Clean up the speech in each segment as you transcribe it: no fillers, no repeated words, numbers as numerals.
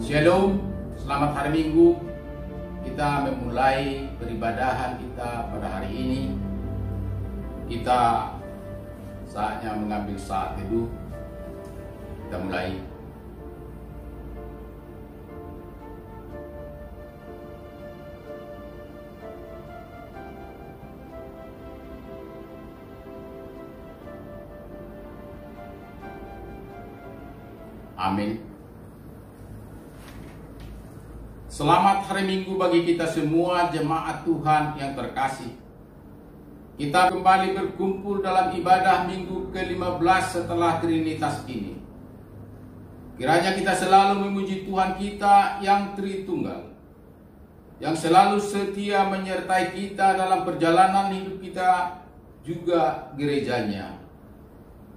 Shalom, selamat hari Minggu. Kita memulai peribadahan kita pada hari ini. Kita saatnya mengambil saat teduh. Kita mulai. Amin. Selamat hari Minggu bagi kita semua jemaat Tuhan yang terkasih. Kita kembali berkumpul dalam ibadah minggu ke-15 setelah Trinitas ini. Kiranya kita selalu memuji Tuhan kita yang Tritunggal, yang selalu setia menyertai kita dalam perjalanan hidup kita, juga gerejanya.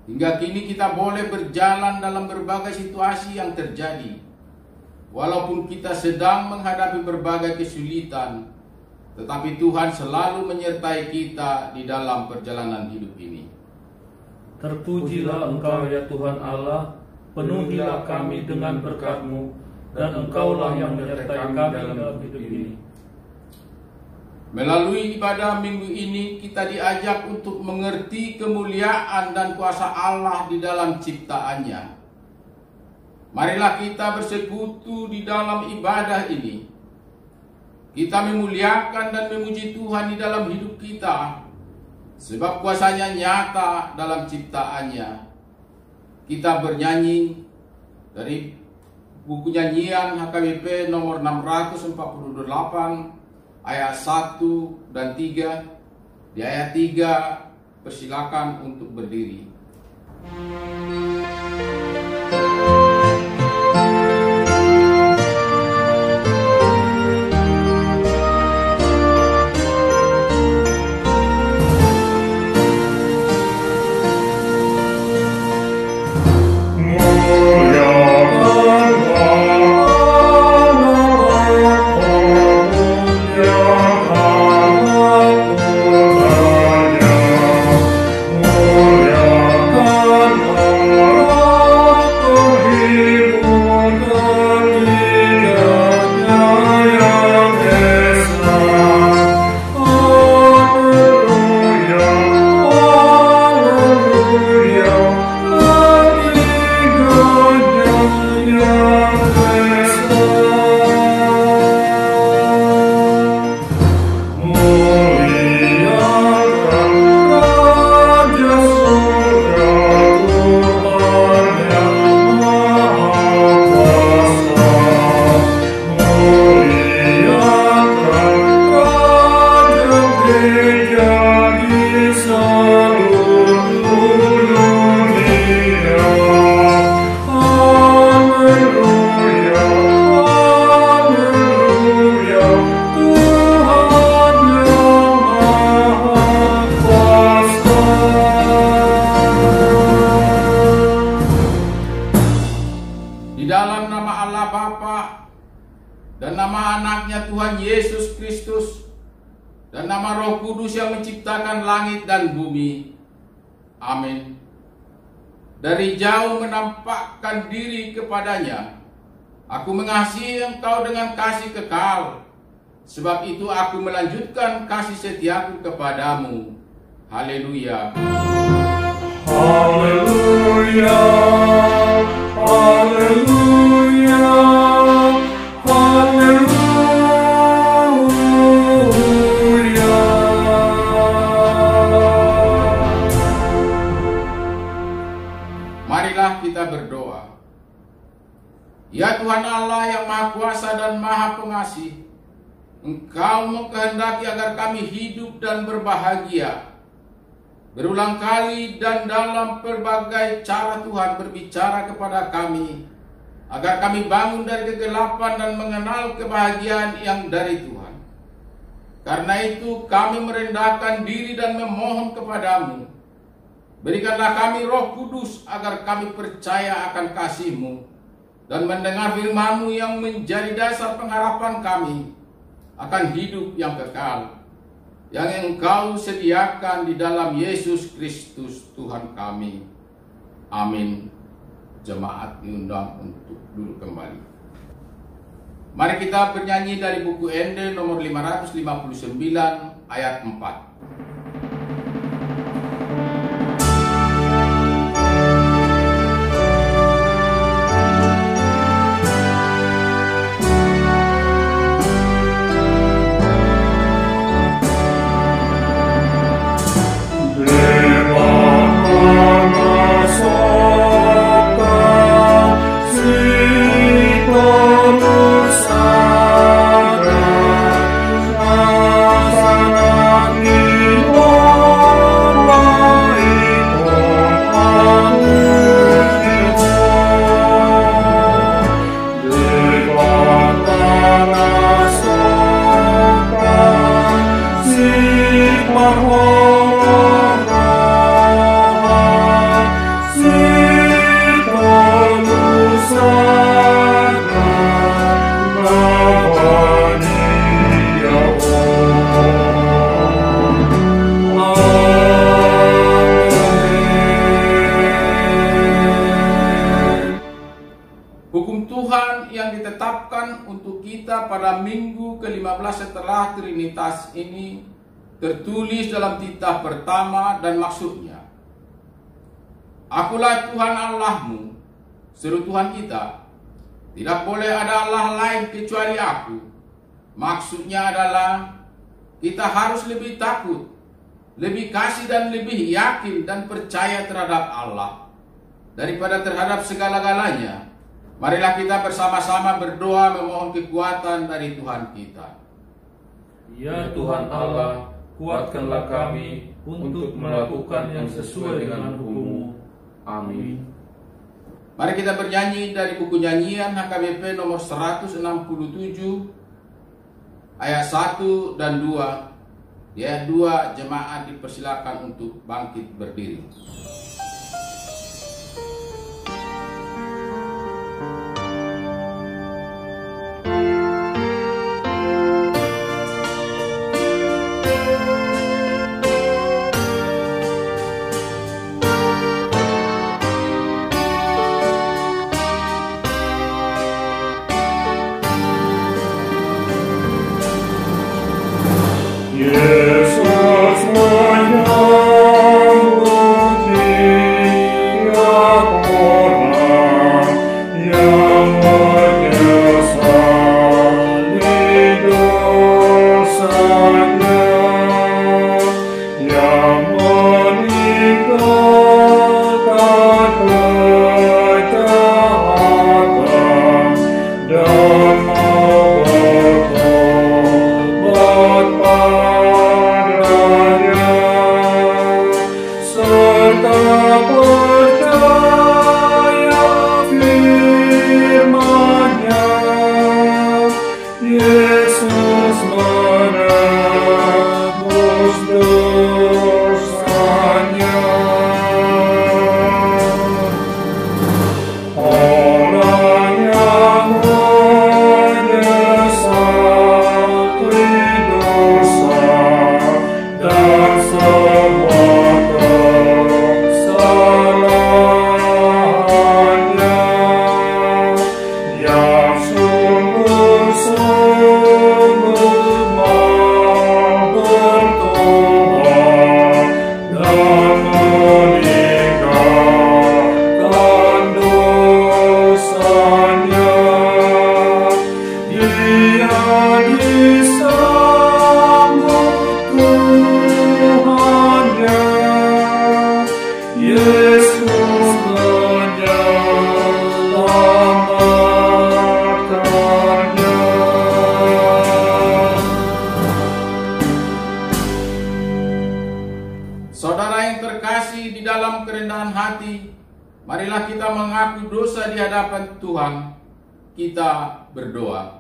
Hingga kini kita boleh berjalan dalam berbagai situasi yang terjadi. Walaupun kita sedang menghadapi berbagai kesulitan, tetapi Tuhan selalu menyertai kita di dalam perjalanan hidup ini. Terpujilah Engkau ya Tuhan Allah, penuhilah kami dengan berkat-Mu, dan Engkaulah yang menyertai kami dalam hidup ini. Melalui ibadah minggu ini kita diajak untuk mengerti kemuliaan dan kuasa Allah di dalam ciptaannya. Marilah kita bersekutu di dalam ibadah ini. Kita memuliakan dan memuji Tuhan di dalam hidup kita, sebab kuasanya nyata dalam ciptaannya. Kita bernyanyi dari buku nyanyian HKBP nomor 648, ayat 1 dan 3. Di ayat 3, persilakan untuk berdiri. Dan nama anaknya Tuhan Yesus Kristus, dan nama Roh Kudus yang menciptakan langit dan bumi. Amin. Dari jauh menampakkan diri kepadanya, aku mengasihi engkau dengan kasih kekal. Sebab itu aku melanjutkan kasih setiaku kepadamu. Haleluya. Haleluya. Haleluya. Haleluya. Marilah kita berdoa. Ya Tuhan Allah yang Maha Kuasa dan Maha Pengasih, Engkau mengkehendaki agar kami hidup dan berbahagia. Berulang kali dan dalam berbagai cara Tuhan berbicara kepada kami, agar kami bangun dari kegelapan dan mengenal kebahagiaan yang dari Tuhan. Karena itu kami merendahkan diri dan memohon kepadamu. Berikanlah kami Roh Kudus agar kami percaya akan kasih-Mu dan mendengar firman-Mu yang menjadi dasar pengharapan kami akan hidup yang kekal, yang Engkau sediakan di dalam Yesus Kristus Tuhan kami. Amin. Jemaat diundang untuk duduk kembali. Mari kita bernyanyi dari buku Ende nomor 559 ayat 4. Untuk kita pada minggu ke-15 setelah Trinitas ini tertulis dalam titah pertama dan maksudnya, Akulah Tuhan Allahmu, seru Tuhan kita, tidak boleh ada Allah lain kecuali Aku. Maksudnya adalah kita harus lebih takut, lebih kasih dan lebih yakin dan percaya terhadap Allah daripada terhadap segala-galanya. Marilah kita bersama-sama berdoa memohon kekuatan dari Tuhan kita. Ya Tuhan Allah, kuatkanlah kami untuk melakukan yang sesuai dengan hukum-Mu. Amin. Mari kita bernyanyi dari buku nyanyian HKBP nomor 167 ayat 1 dan 2. Di ayat 2 jemaat dipersilakan untuk bangkit berdiri. Yesus menyambut tiap orang yang menyesali dosanya, yang meninggalkan kejahatan dan marilah kita mengaku dosa di hadapan Tuhan. Kita berdoa.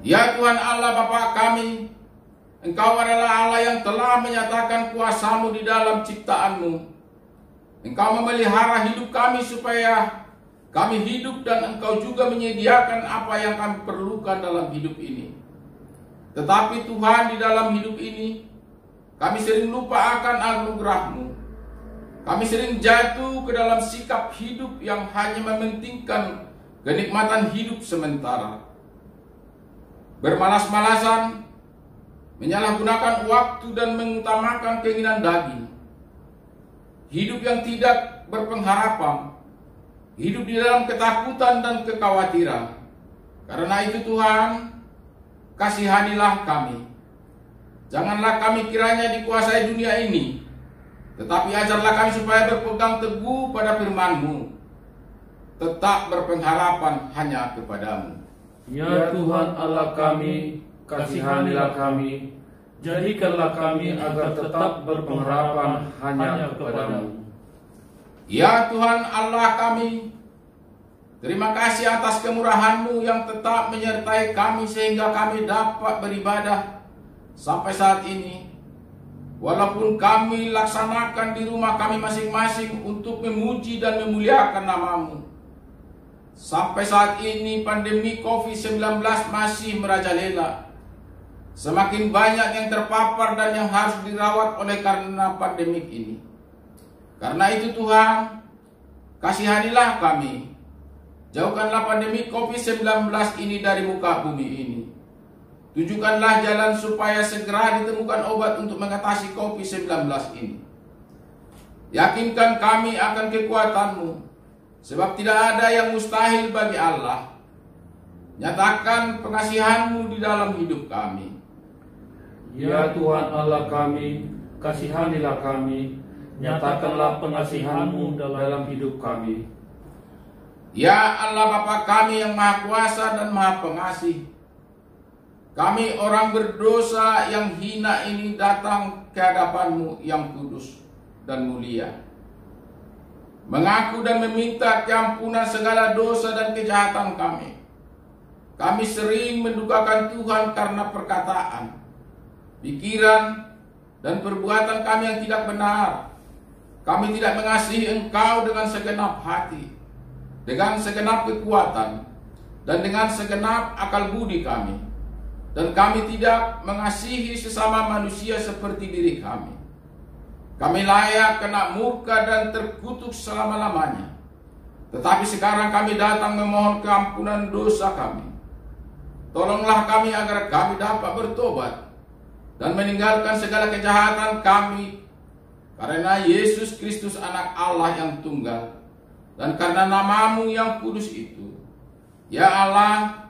Ya Tuhan Allah Bapa kami, Engkau adalah Allah yang telah menyatakan kuasa-Mu di dalam ciptaan-Mu. Engkau memelihara hidup kami supaya kami hidup, dan Engkau juga menyediakan apa yang kami perlukan dalam hidup ini. Tetapi Tuhan, di dalam hidup ini kami sering lupa akan anugerah-Mu. Kami sering jatuh ke dalam sikap hidup yang hanya mementingkan kenikmatan hidup sementara. Bermalas-malasan, menyalahgunakan waktu dan mengutamakan keinginan daging. Hidup yang tidak berpengharapan, hidup di dalam ketakutan dan kekhawatiran. Karena itu Tuhan, kasihanilah kami. Janganlah kami kiranya dikuasai dunia ini, tetapi ajarlah kami supaya berpegang teguh pada firman-Mu, tetap berpengharapan hanya kepada-Mu. Ya Tuhan Allah kami, kasihanilah kami, jadikanlah kami agar tetap berpengharapan hanya kepada-Mu. Ya Tuhan Allah kami, terima kasih atas kemurahan-Mu yang tetap menyertai kami sehingga kami dapat beribadah sampai saat ini. Walaupun kami laksanakan di rumah kami masing-masing untuk memuji dan memuliakan nama-Mu. Sampai saat ini pandemi COVID-19 masih merajalela. Semakin banyak yang terpapar dan yang harus dirawat oleh karena pandemik ini. Karena itu Tuhan, kasihanilah kami. Jauhkanlah pandemi COVID-19 ini dari muka bumi ini. Tunjukkanlah jalan supaya segera ditemukan obat untuk mengatasi COVID-19 ini. Yakinkan kami akan kekuatan-Mu, sebab tidak ada yang mustahil bagi Allah. Nyatakan pengasihan-Mu di dalam hidup kami. Ya Tuhan Allah kami, kasihanilah kami, nyatakanlah pengasihan-Mu dalam hidup kami. Ya Allah Bapa kami yang Maha Kuasa dan Maha Pengasih, kami orang berdosa yang hina ini datang ke hadapan-Mu yang kudus dan mulia, mengaku dan meminta keampunan segala dosa dan kejahatan kami. Kami sering mendukakan Tuhan karena perkataan, pikiran, dan perbuatan kami yang tidak benar. Kami tidak mengasihi Engkau dengan segenap hati, dengan segenap kekuatan, dan dengan segenap akal budi kami. Dan kami tidak mengasihi sesama manusia seperti diri kami. Kami layak kena murka dan terkutuk selama-lamanya. Tetapi sekarang kami datang memohon keampunan dosa kami. Tolonglah kami agar kami dapat bertobat dan meninggalkan segala kejahatan kami, karena Yesus Kristus anak Allah yang tunggal, dan karena nama-Mu yang kudus itu. Ya Allah,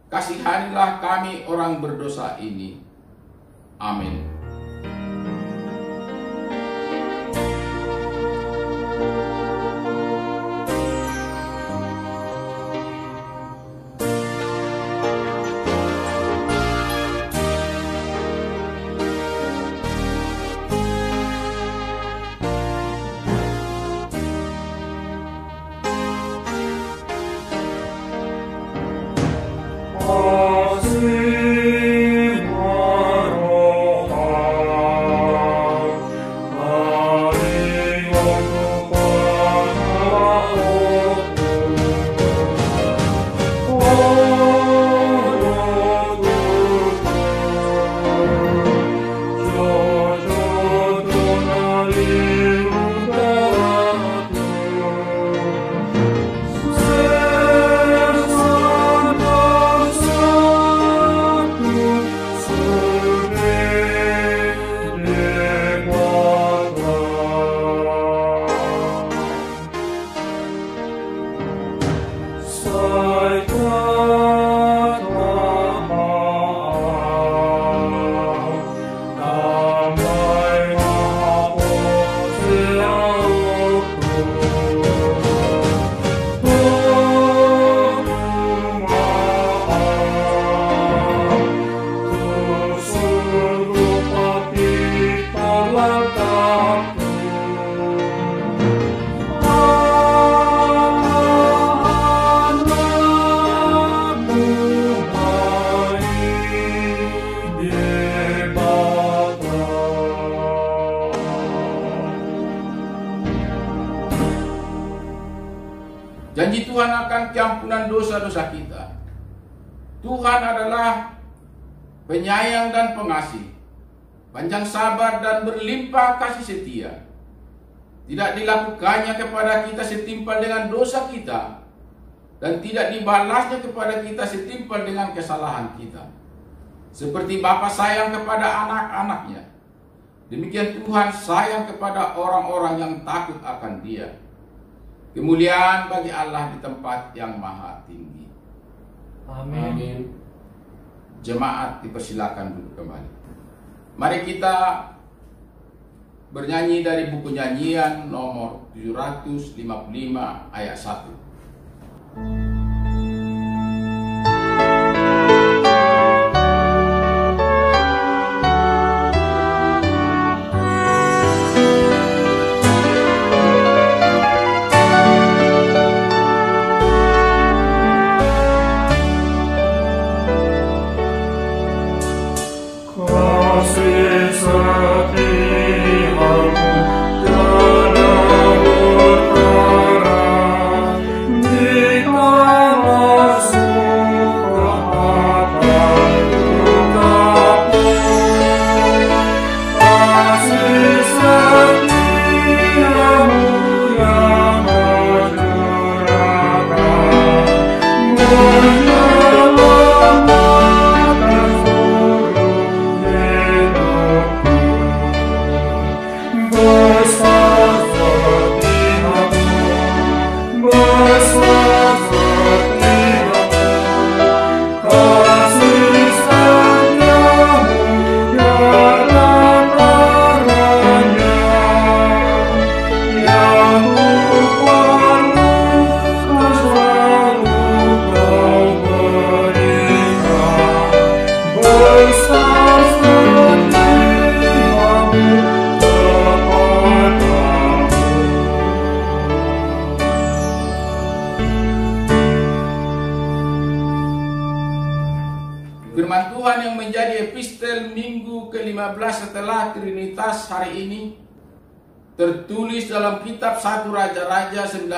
kasihanilah kami orang berdosa ini. Amin. Kasih Roh Tuhan akan keampunan dosa-dosa kita. Tuhan adalah penyayang dan pengasih, panjang sabar dan berlimpah kasih setia. Tidak dilakukannya kepada kita setimpal dengan dosa kita, dan tidak dibalasnya kepada kita setimpal dengan kesalahan kita. Seperti Bapa sayang kepada anak-anaknya, demikian Tuhan sayang kepada orang-orang yang takut akan Dia. Kemuliaan bagi Allah di tempat yang maha tinggi. Amin. Jemaat dipersilakan duduk kembali. Mari kita bernyanyi dari buku nyanyian nomor 755 ayat 1. Firman Tuhan yang menjadi epistel minggu ke-15 setelah Trinitas hari ini tertulis dalam kitab 1 Raja-Raja 19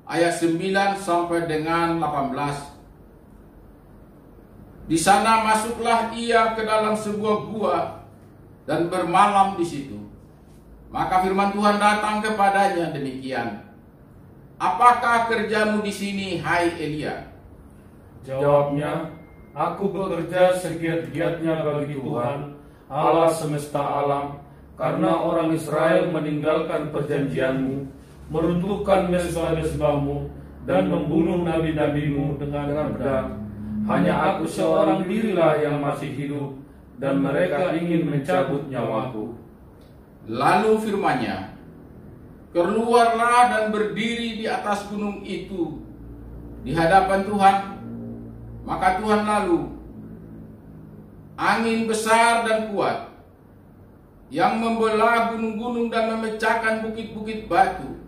ayat 9 sampai dengan 18. Di sana masuklah ia ke dalam sebuah gua dan bermalam di situ. Maka firman Tuhan datang kepadanya demikian, "Apakah kerjamu di sini, hai Elia?" Jawabnya, "Aku bekerja segiat-giatnya bagi Tuhan, Allah semesta alam, karena orang Israel meninggalkan perjanjianmu, meruntuhkan mezbah-mezbahmu, dan membunuh nabi-nabimu dengan pedang. Hanya aku seorang dirilah yang masih hidup, dan mereka ingin mencabut nyawaku." Lalu firman-Nya, "Keluarlah dan berdiri di atas gunung itu di hadapan Tuhan." Maka Tuhan lalu, angin besar dan kuat yang membelah gunung-gunung dan memecahkan bukit-bukit batu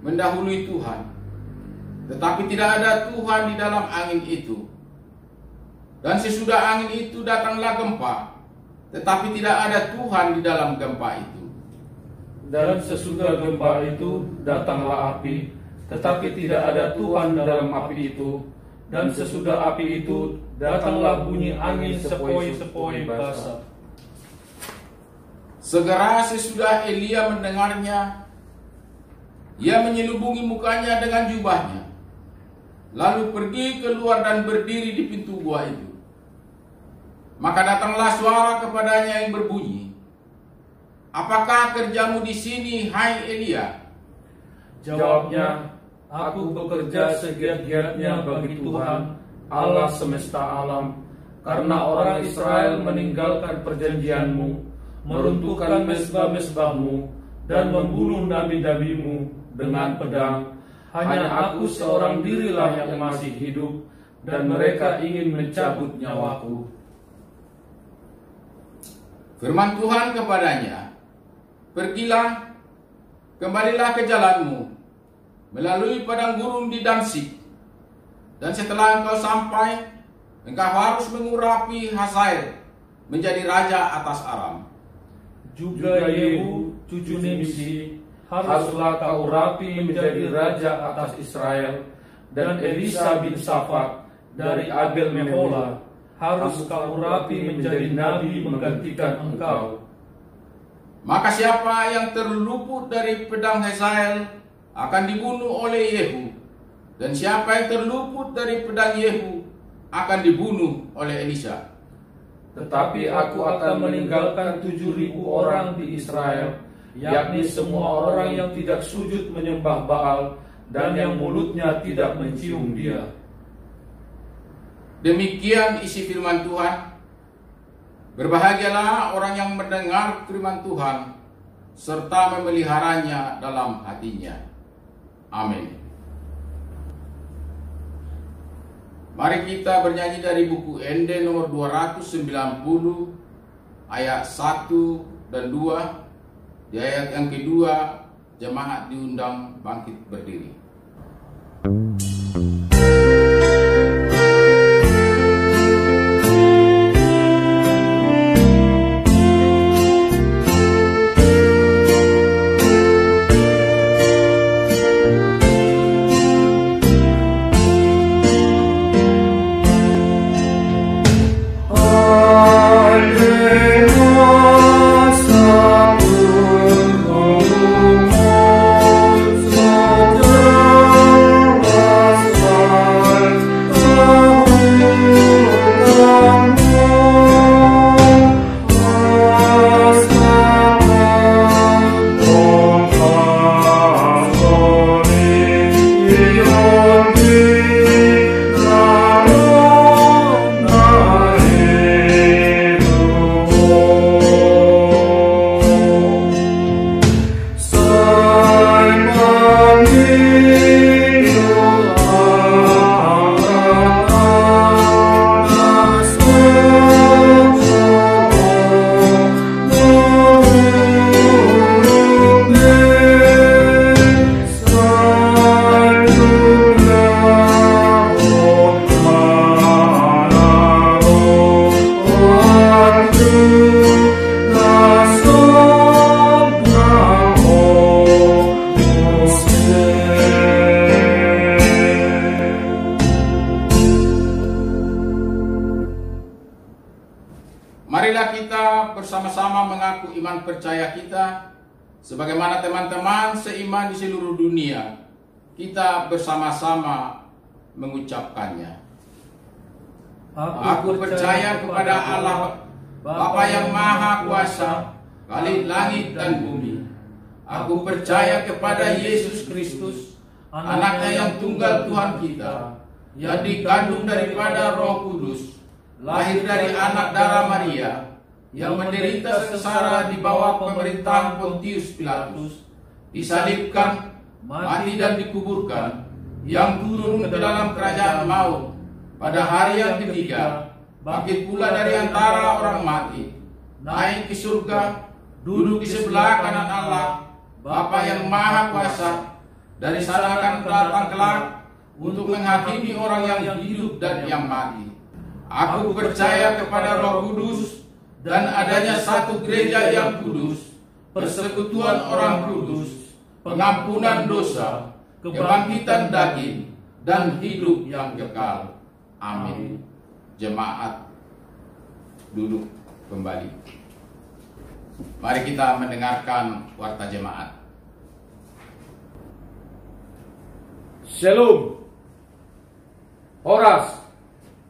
mendahului Tuhan. Tetapi tidak ada Tuhan di dalam angin itu. Dan sesudah angin itu datanglah gempa, tetapi tidak ada Tuhan di dalam gempa itu. Dan sesudah gempa itu datanglah api, tetapi tidak ada Tuhan dalam api itu. Dan sesudah api itu datanglah bunyi angin sepoi-sepoi basah. Segera sesudah Elia mendengarnya, ia menyelubungi mukanya dengan jubahnya, lalu pergi keluar dan berdiri di pintu gua itu. Maka datanglah suara kepadanya yang berbunyi, "Apakah kerjamu di sini, hai Elia?" Jawabnya, "Aku bekerja segiat-giatnya bagi Tuhan, Allah semesta alam, karena orang Israel meninggalkan perjanjianmu, meruntuhkan mezbah-mezbahmu, dan membunuh nabi-nabimu dengan pedang. Hanya aku seorang dirilah yang masih hidup, dan mereka ingin mencabut nyawaku." Firman Tuhan kepadanya, "Pergilah, kembalilah ke jalanmu, melalui padang gurun di Damsyik, dan setelah engkau sampai, engkau harus mengurapi Hazael menjadi raja atas Aram." Juga Yehu, cucu Nimsi, haruslah kau urapi menjadi raja atas Israel, dan Elisa bin Safat dari Abel Mehola harus kau urapi menjadi nabi menggantikan engkau. Maka siapa yang terluput dari pedang Hazael akan dibunuh oleh Yehu, dan siapa yang terluput dari pedang Yehu akan dibunuh oleh Elisa. Tetapi aku akan meninggalkan 7.000 orang di Israel, yakni semua orang yang tidak sujud menyembah Baal dan yang mulutnya tidak mencium dia. Demikian isi firman Tuhan. Berbahagialah orang yang mendengar firman Tuhan serta memeliharanya dalam hatinya. Amin. Mari kita bernyanyi dari buku ND nomor 290 ayat 1 dan 2. Di ayat yang kedua, jemaat diundang bangkit berdiri. Marilah kita bersama-sama mengaku iman percaya kita, sebagaimana teman-teman seiman di seluruh dunia, kita bersama-sama mengucapkannya. Aku percaya kepada Allah, Bapa yang Maha Kuasa, Khalik langit dan bumi. Aku percaya kepada Yesus Kristus, Anaknya yang tunggal Tuhan kita, yang dikandung daripada Roh Kudus, lahir dari anak darah Maria, yang menderita sengsara di bawah pemerintahan Pontius Pilatus, disalibkan, mati dan dikuburkan, yang turun ke dalam kerajaan maut, pada hari yang ketiga, bangkit pula dari antara orang mati, naik ke surga, duduk di sebelah kanan Allah, Bapa yang Maha Kuasa. Dari sana akan datang kelak untuk menghakimi orang yang hidup dan yang mati. Aku percaya kepada Roh Kudus dan adanya satu gereja yang kudus, persekutuan orang kudus, pengampunan dosa, kebangkitan daging, dan hidup yang kekal. Amin. Jemaat duduk kembali. Mari kita mendengarkan warta jemaat. Shalom. Horas.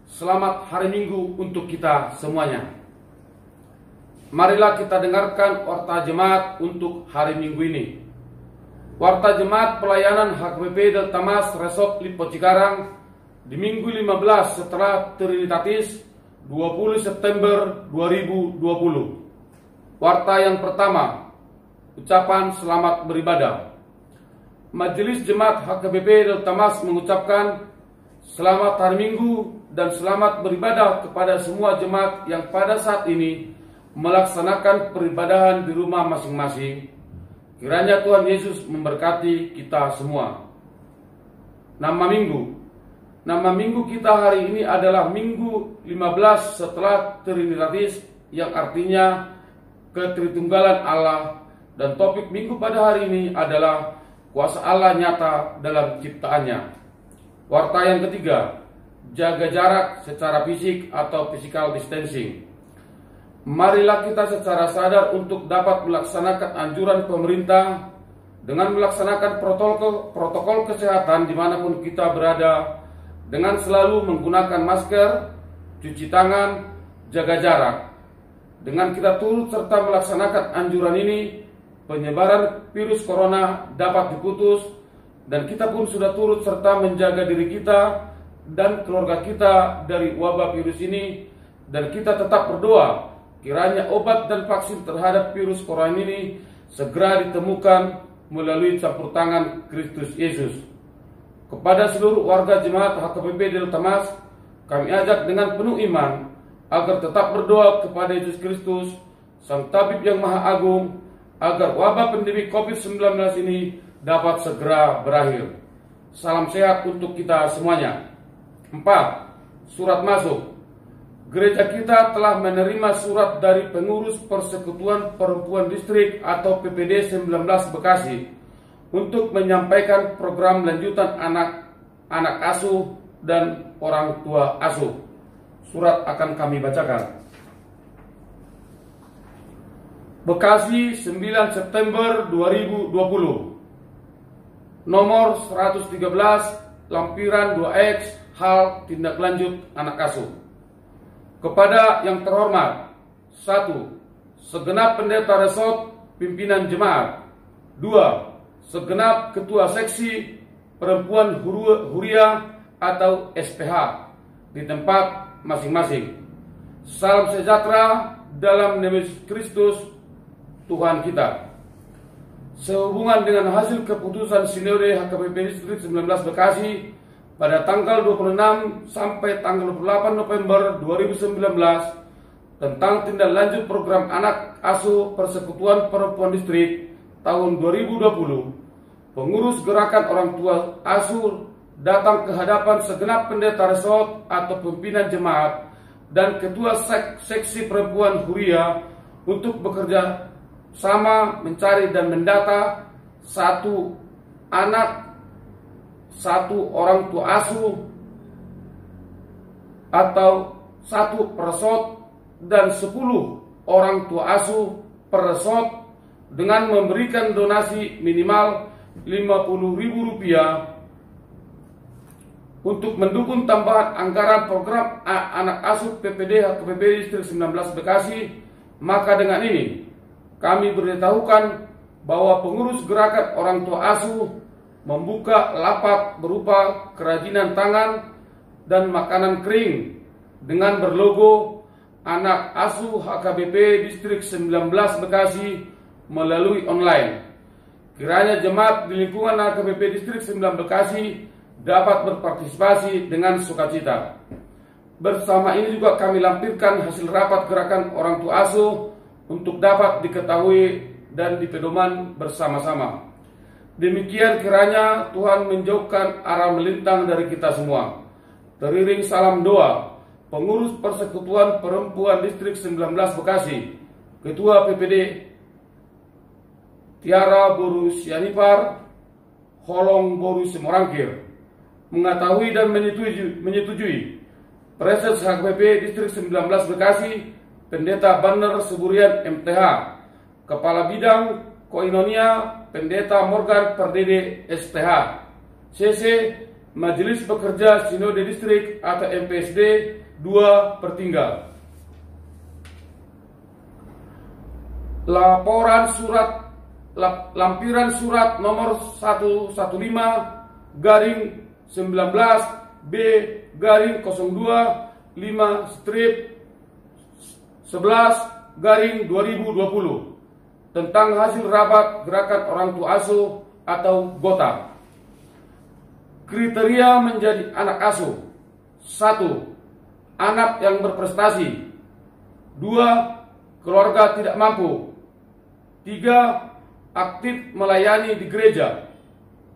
Selamat hari Minggu untuk kita semuanya. Marilah kita dengarkan warta jemaat untuk hari Minggu ini. Warta jemaat pelayanan HKBP Delta Mas Resort Lipo Cikarang di Minggu 15 setelah Trinitatis 20 September 2020. Warta yang pertama, ucapan selamat beribadah. Majelis Jemaat HKBP Delta Mas mengucapkan selamat hari Minggu dan selamat beribadah kepada semua jemaat yang pada saat ini melaksanakan peribadahan di rumah masing-masing. Kiranya Tuhan Yesus memberkati kita semua. Nama minggu kita hari ini adalah Minggu 15 setelah Trinitatis, yang artinya ketritunggalan Allah, Dan topik minggu pada hari ini adalah kuasa Allah nyata dalam ciptaannya. Warta yang ketiga, jaga jarak secara fisik atau physical distancing. Marilah kita secara sadar untuk dapat melaksanakan anjuran pemerintah dengan melaksanakan protokol kesehatan dimanapun kita berada, dengan selalu menggunakan masker, cuci tangan, jaga jarak. Dengan kita turut serta melaksanakan anjuran ini, penyebaran virus corona dapat diputus, dan kita pun sudah turut serta menjaga diri kita dan keluarga kita dari wabah virus ini. Dan kita tetap berdoa kiranya obat dan vaksin terhadap virus corona ini segera ditemukan melalui campur tangan Kristus Yesus. Kepada seluruh warga jemaat HKBP Delta Mas, kami ajak dengan penuh iman agar tetap berdoa kepada Yesus Kristus, Sang Tabib yang Maha Agung, agar wabah pandemi COVID-19 ini dapat segera berakhir. Salam sehat untuk kita semuanya. 4. Surat masuk. Gereja kita telah menerima surat dari pengurus Persekutuan Perempuan Distrik atau PPD 19 Bekasi untuk menyampaikan program lanjutan anak asuh dan orang tua asuh. Surat akan kami bacakan. Bekasi, 9 September 2020. Nomor 113, lampiran 2X, hal tindak lanjut anak asuh. Kepada yang terhormat: 1. Segenap pendeta resort pimpinan jemaat. 2. Segenap ketua seksi perempuan huria atau SPH di tempat masing-masing. Salam sejahtera dalam nama Yesus Kristus Tuhan kita. Sehubungan dengan hasil keputusan Sinode HKBP Distrik 19 Bekasi pada tanggal 26 sampai tanggal 28 November 2019 tentang tindak lanjut program anak asuh Persekutuan Perempuan Distrik tahun 2020, pengurus gerakan orang tua asuh datang ke hadapan segenap pendeta resort atau pimpinan jemaat dan ketua seksi perempuan huria untuk bekerja sama mencari dan mendata satu anak, satu orang tua asuh atau satu persot dan 10 orang tua asuh per resort dengan memberikan donasi minimal Rp50.000 untuk mendukung tambahan anggaran program anak asuh PPD HKBP Distrik 19 Bekasi. Maka dengan ini kami beritahukan bahwa pengurus gerakan orang tua asuh membuka lapak berupa kerajinan tangan dan makanan kering dengan berlogo anak asuh HKBP Distrik 19 Bekasi melalui online. Kiranya jemaat di lingkungan HKBP Distrik 9 Bekasi dapat berpartisipasi dengan sukacita. Bersama ini juga kami lampirkan hasil rapat gerakan orang tua asuh untuk dapat diketahui dan dipedoman bersama-sama. Demikian kiranya Tuhan menjauhkan arah melintang dari kita semua. Teriring salam doa, pengurus Persekutuan Perempuan Distrik 19 Bekasi, Ketua PPD Tiara Boru Sianipar, Holong Boru Semorangkir, mengetahui dan menyetujui Presiden HKBP Distrik 19 Bekasi, Pendeta Banner Suburian MTH, Kepala Bidang Koinonia Pendeta Morgan Pardede STH, CC Majelis Pekerja Sinode Distrik atau MPSD 2 Pertinggal. Laporan surat lampiran surat nomor 115-B/02-5/11/2020 tentang hasil rapat gerakan orang tua asuh atau GOTA. Kriteria menjadi anak asuh: 1. Anak yang berprestasi. 2. Keluarga tidak mampu. 3. Aktif melayani di gereja.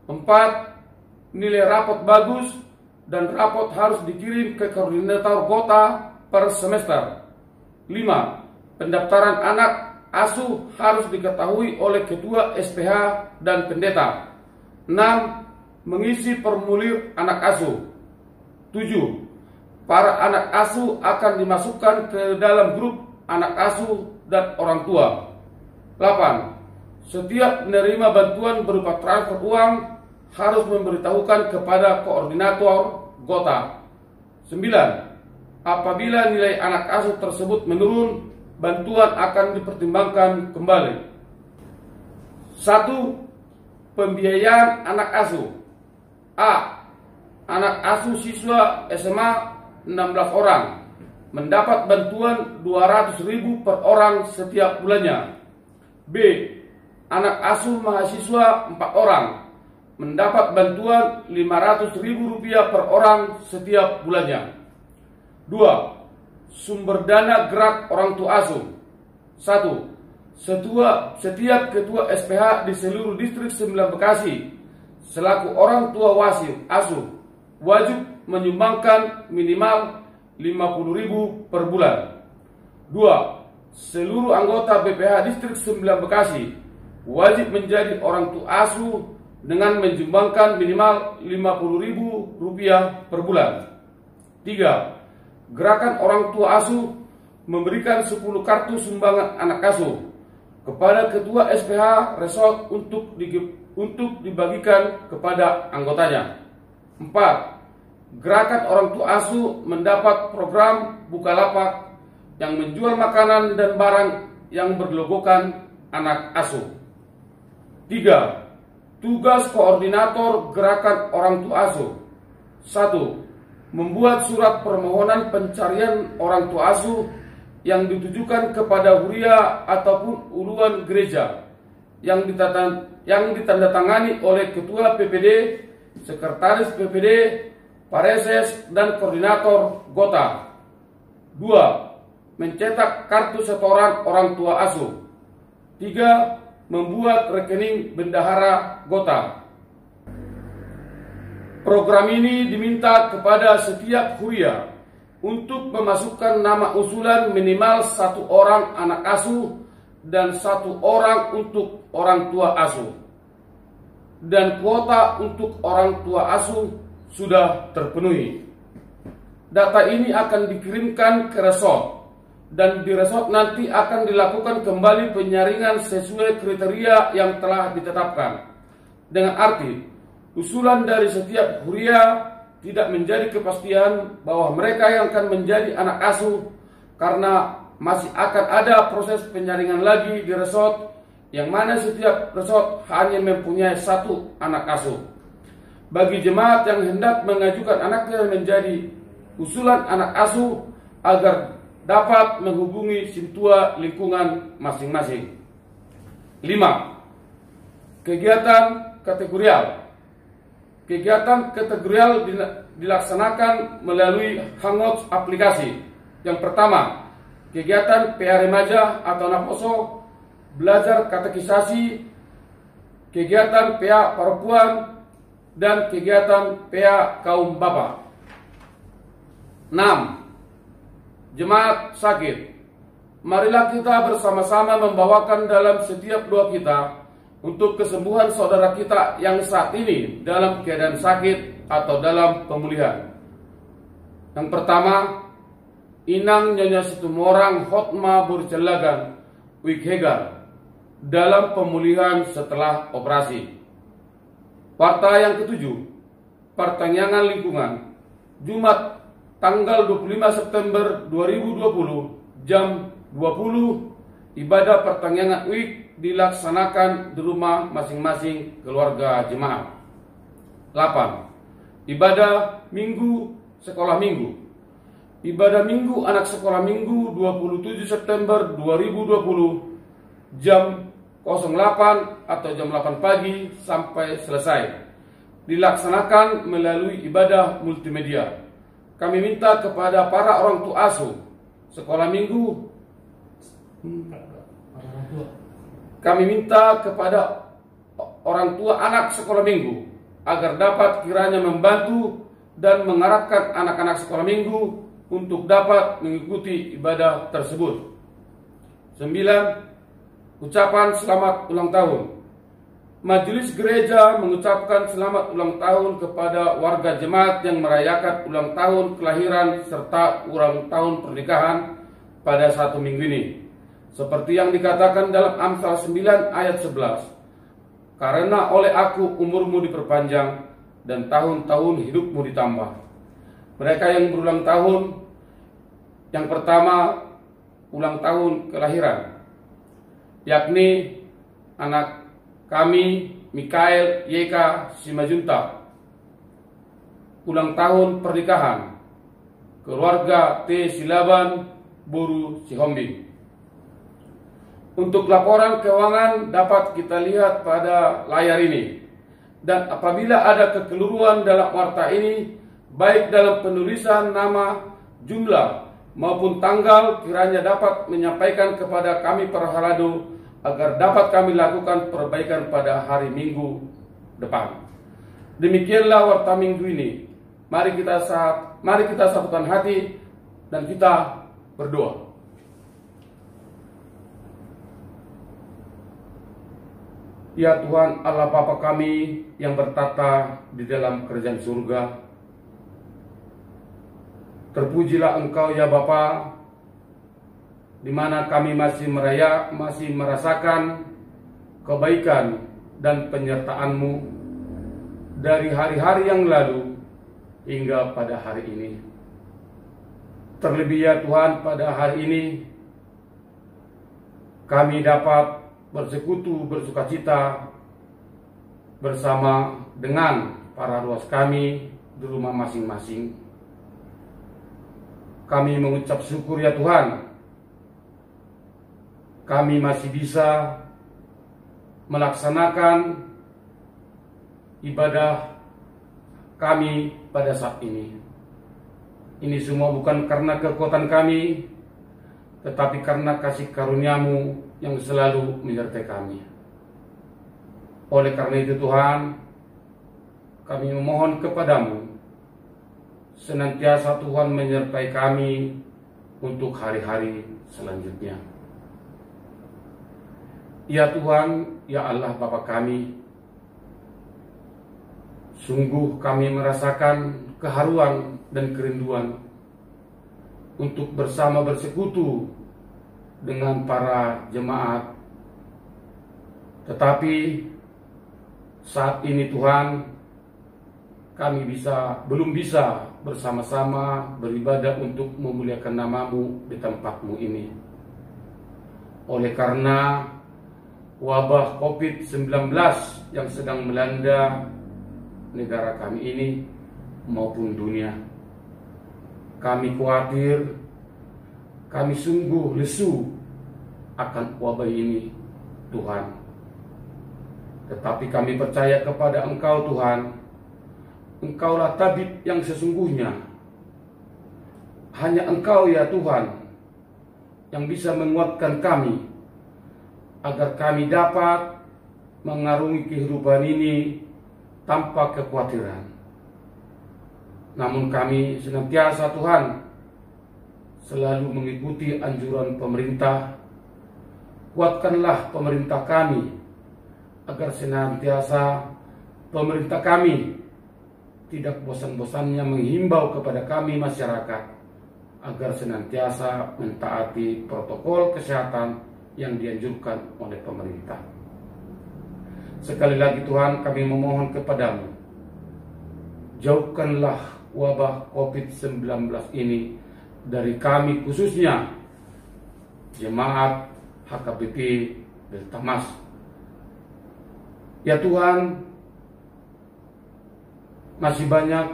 4. Nilai rapot bagus dan rapot harus dikirim ke koordinator GOTA per semester. 5. Pendaftaran anak asuh harus diketahui oleh ketua SPH dan pendeta. 6. Mengisi formulir anak asuh. 7. Para anak asuh akan dimasukkan ke dalam grup anak asuh dan orang tua. 8. Setiap menerima bantuan berupa transfer uang harus memberitahukan kepada koordinator Gota. 9. Apabila nilai anak asuh tersebut menurun, bantuan akan dipertimbangkan kembali. 1. Pembiayaan anak asuh. A. Anak asuh siswa SMA 16 orang mendapat bantuan 200.000 per orang setiap bulannya. B. Anak asuh mahasiswa 4 orang mendapat bantuan Rp500.000 per orang setiap bulannya. 2. Sumber dana gerak orang tua asuh. 1. Setiap ketua SPH di seluruh distrik 9 Bekasi selaku orang tua wasit asuh wajib menyumbangkan minimal Rp50.000 per bulan. 2. Seluruh anggota BPH distrik 9 Bekasi wajib menjadi orang tua asuh dengan menyumbangkan minimal Rp50.000 per bulan. 3. Gerakan orang tua asuh memberikan 10 kartu sumbangan anak asuh kepada ketua SPH resort untuk dibagikan kepada anggotanya. 4. Gerakan orang tua asuh mendapat program Bukalapak yang menjual makanan dan barang yang berlogokan anak asuh. 3. Tugas koordinator gerakan orang tua asuh. 1. Membuat surat permohonan pencarian orang tua asuh yang ditujukan kepada huria ataupun uluan gereja yang ditandatangani oleh ketua PPD, sekretaris PPD, pareses, dan koordinator Gota. 2. Mencetak kartu setoran orang tua asuh. 3. Membuat rekening bendahara Gota. Program ini diminta kepada setiap huria untuk memasukkan nama usulan minimal 1 orang anak asuh dan 1 orang untuk orang tua asuh. Dan kuota untuk orang tua asuh sudah terpenuhi. Data ini akan dikirimkan ke resort, dan di resort nanti akan dilakukan kembali penyaringan sesuai kriteria yang telah ditetapkan. Dengan arti, usulan dari setiap huria tidak menjadi kepastian bahwa mereka yang akan menjadi anak asuh, karena masih akan ada proses penyaringan lagi di resort, yang mana setiap resort hanya mempunyai 1 anak asuh. Bagi jemaat yang hendak mengajukan anaknya menjadi usulan anak asuh agar dapat menghubungi Sintua lingkungan masing-masing. 5. Kegiatan kategorial. Kegiatan kategorial dilaksanakan melalui Hangout aplikasi. Yang pertama, kegiatan PA Remaja atau Naposo, belajar katekisasi, kegiatan PA Perempuan, dan kegiatan PA Kaum Bapa. 6. Jemaat sakit. Marilah kita bersama-sama membawakan dalam setiap doa kita untuk kesembuhan saudara kita yang saat ini dalam keadaan sakit atau dalam pemulihan. Yang pertama, Inang Nyonya Situmorang Hotma Burjelagan Wikhegar dalam pemulihan setelah operasi. Warta yang ketujuh, Pertanyaan Lingkungan, Jumat tanggal 25 September 2020 jam 20, ibadah pertanyaan week dilaksanakan di rumah masing-masing keluarga jemaat. 8. Ibadah Minggu Sekolah Minggu. Ibadah Minggu anak sekolah Minggu 27 September 2020 jam 08 atau jam 8 pagi sampai selesai. Dilaksanakan melalui ibadah multimedia. Kami minta kepada para orang tua asuh sekolah minggu, kami minta kepada orang tua anak sekolah minggu agar dapat kiranya membantu dan mengarahkan anak-anak sekolah minggu untuk dapat mengikuti ibadah tersebut. 9. ucapan selamat ulang tahun. Majelis gereja mengucapkan selamat ulang tahun kepada warga jemaat yang merayakan ulang tahun kelahiran serta ulang tahun pernikahan pada 1 minggu ini. Seperti yang dikatakan dalam Amsal 9 ayat 11. Karena oleh aku umurmu diperpanjang dan tahun-tahun hidupmu ditambah. Mereka yang berulang tahun, yang pertama ulang tahun kelahiran, yakni anak kami Mikael YK Simajunta. Ulang tahun pernikahan keluarga T. Silaban Buru Sihombing. Untuk laporan keuangan dapat kita lihat pada layar ini. Dan apabila ada kekeliruan dalam warta ini, baik dalam penulisan nama, jumlah maupun tanggal, kiranya dapat menyampaikan kepada kami Parhalado agar dapat kami lakukan perbaikan pada hari Minggu depan. Demikianlah warta minggu ini. Mari kita satukan hati dan kita berdoa. Ya Tuhan Allah Bapa kami yang bertata di dalam kerajaan surga, terpujilah Engkau ya Bapa, di mana kami masih merasakan kebaikan dan penyertaan-Mu dari hari-hari yang lalu hingga pada hari ini. Terlebih ya Tuhan, pada hari ini kami dapat bersekutu, bersukacita bersama dengan para ruas kami di rumah masing-masing. Kami mengucap syukur ya Tuhan, kami masih bisa melaksanakan ibadah kami pada saat ini. Ini semua bukan karena kekuatan kami, tetapi karena kasih karunia-Mu yang selalu menyertai kami. Oleh karena itu Tuhan, kami memohon kepadamu, senantiasa Tuhan menyertai kami untuk hari-hari selanjutnya. Ya Tuhan, ya Allah Bapa kami, sungguh kami merasakan keharuan dan kerinduan untuk bersama bersekutu dengan para jemaat. Tetapi saat ini Tuhan, kami belum bisa bersama-sama beribadah untuk memuliakan nama-Mu di tempat-Mu ini. Oleh karena wabah COVID-19 yang sedang melanda negara kami ini maupun dunia. Kami khawatir, kami sungguh lesu akan wabah ini Tuhan. Tetapi kami percaya kepada Engkau Tuhan, Engkaulah tabib yang sesungguhnya. Hanya Engkau ya Tuhan yang bisa menguatkan kami agar kami dapat mengarungi kehidupan ini tanpa kekhawatiran. Namun kami senantiasa Tuhan selalu mengikuti anjuran pemerintah. Kuatkanlah pemerintah kami agar senantiasa pemerintah kami tidak bosan-bosannya menghimbau kepada kami masyarakat agar senantiasa mentaati protokol kesehatan yang dianjurkan oleh pemerintah. Sekali lagi Tuhan, kami memohon kepadamu, jauhkanlah wabah COVID-19 ini dari kami, khususnya jemaat HKBP Deltamas. Ya Tuhan, masih banyak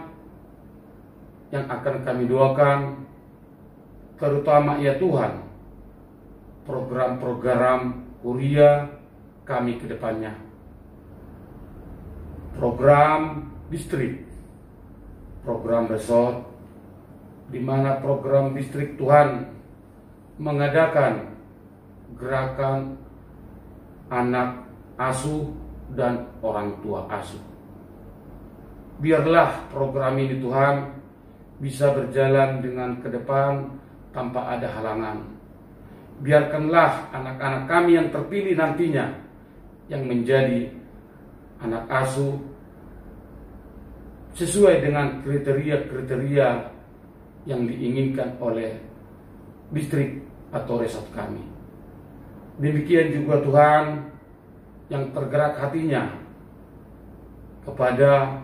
yang akan kami doakan, terutama ya Tuhan, program-program kuliah kami ke depannya. Program distrik, program resort, di mana program distrik Tuhan mengadakan gerakan anak asuh dan orang tua asuh. Biarlah program ini Tuhan bisa berjalan dengan ke depan tanpa ada halangan. biarkanlah anak-anak kami yang terpilih nantinya yang menjadi anak asuh sesuai dengan kriteria-kriteria yang diinginkan oleh distrik atau resort kami. Demikian juga Tuhan yang tergerak hatinya kepada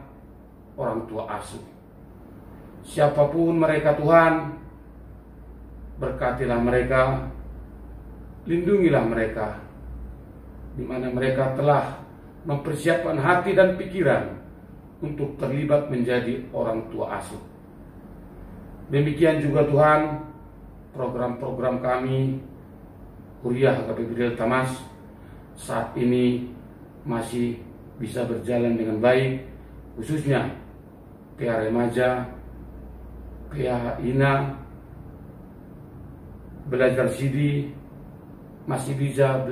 orang tua asuh. Siapapun mereka Tuhan, berkatilah mereka, lindungilah mereka, di mana mereka telah mempersiapkan hati dan pikiran untuk terlibat menjadi orang tua asuh. Demikian juga Tuhan, program-program kami, Kuliah HKP Tamas, saat ini masih bisa berjalan dengan baik, khususnya PA Remaja, PA Ina, belajar CD, masih bisa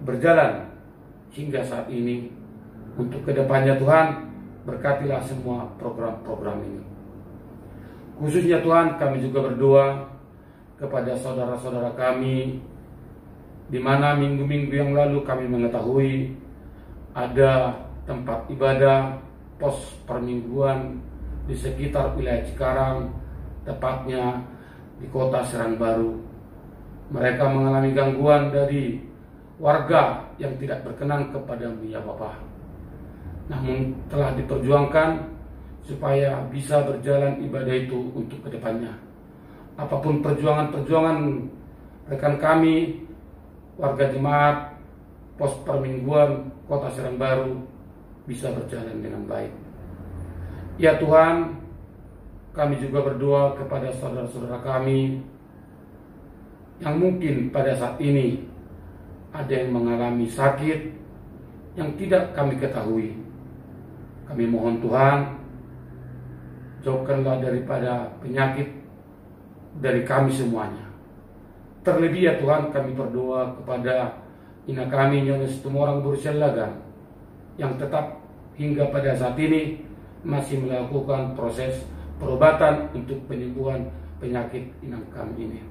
berjalan hingga saat ini. Untuk kedepannya Tuhan, berkatilah semua program-program ini. Khususnya Tuhan, kami juga berdoa kepada saudara-saudara kami, di mana minggu-minggu yang lalu kami mengetahui ada tempat ibadah pos permingguan di sekitar wilayah Cikarang, tepatnya di kota Serang Baru. Mereka mengalami gangguan dari warga yang tidak berkenan kepada Mia Bapa. Namun telah diperjuangkan supaya bisa berjalan ibadah itu untuk kedepannya. Apapun perjuangan-perjuangan rekan kami, warga jemaat, pos permingguan kota Serang Baru bisa berjalan dengan baik. Ya Tuhan, kami juga berdoa kepada saudara-saudara kami yang mungkin pada saat ini ada yang mengalami sakit yang tidak kami ketahui. Kami mohon Tuhan, jauhkanlah daripada penyakit dari kami semuanya. Terlebih ya Tuhan, kami berdoa kepada ina kami Nyonya Situmorang Bursialagan yang tetap hingga pada saat ini masih melakukan proses perobatan untuk penyembuhan penyakit inang kami ini.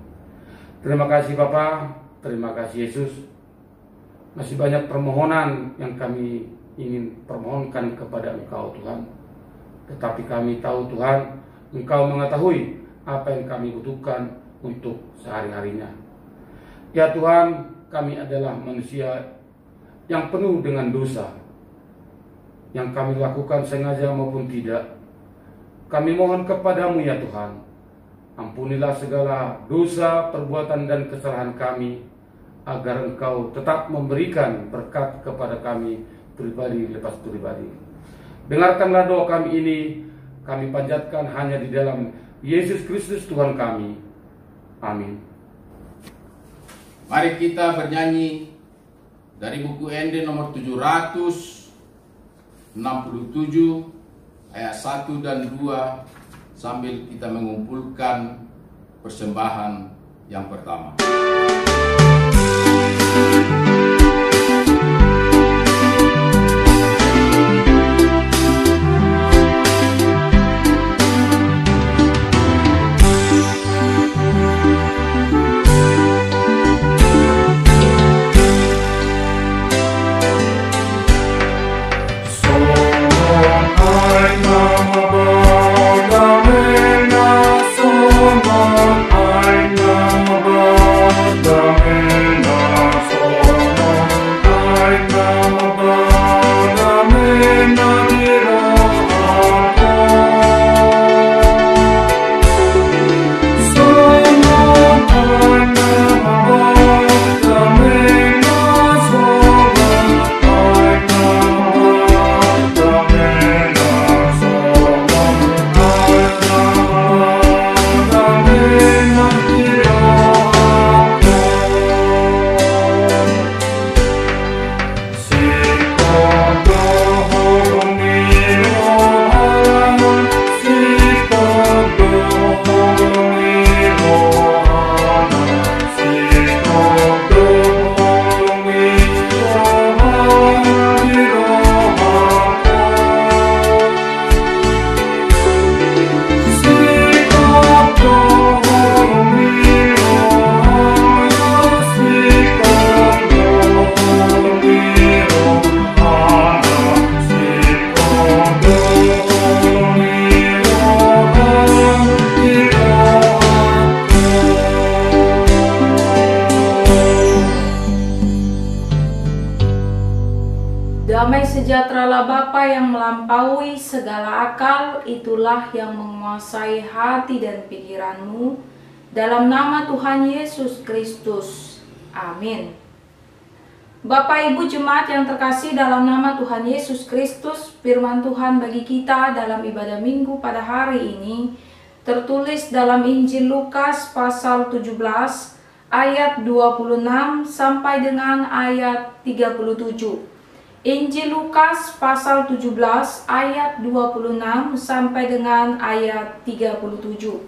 Terima kasih Bapa, terima kasih Yesus. Masih banyak permohonan yang kami ingin permohonkan kepada Engkau Tuhan. Tetapi kami tahu Tuhan, Engkau mengetahui apa yang kami butuhkan untuk sehari-harinya. Ya Tuhan, kami adalah manusia yang penuh dengan dosa, yang kami lakukan sengaja maupun tidak. Kami mohon kepadamu ya Tuhan, ampunilah segala dosa, perbuatan dan kesalahan kami, agar Engkau tetap memberikan berkat kepada kami pribadi lepas pribadi. Dengarkanlah doa kami ini, kami panjatkan hanya di dalam Yesus Kristus Tuhan kami. Amin. Mari kita bernyanyi dari buku ND nomor 767 ayat 1 dan 2 sambil kita mengumpulkan persembahan yang pertama. Aina Sejahteralah Bapa yang melampaui segala akal, itulah yang menguasai hati dan pikiranmu, dalam nama Tuhan Yesus Kristus. Amin. Bapak Ibu Jemaat yang terkasih dalam nama Tuhan Yesus Kristus, firman Tuhan bagi kita dalam ibadah minggu pada hari ini tertulis dalam Injil Lukas pasal 17 ayat 26 sampai dengan ayat 37. Injil Lukas pasal 17 ayat 26 sampai dengan ayat 37.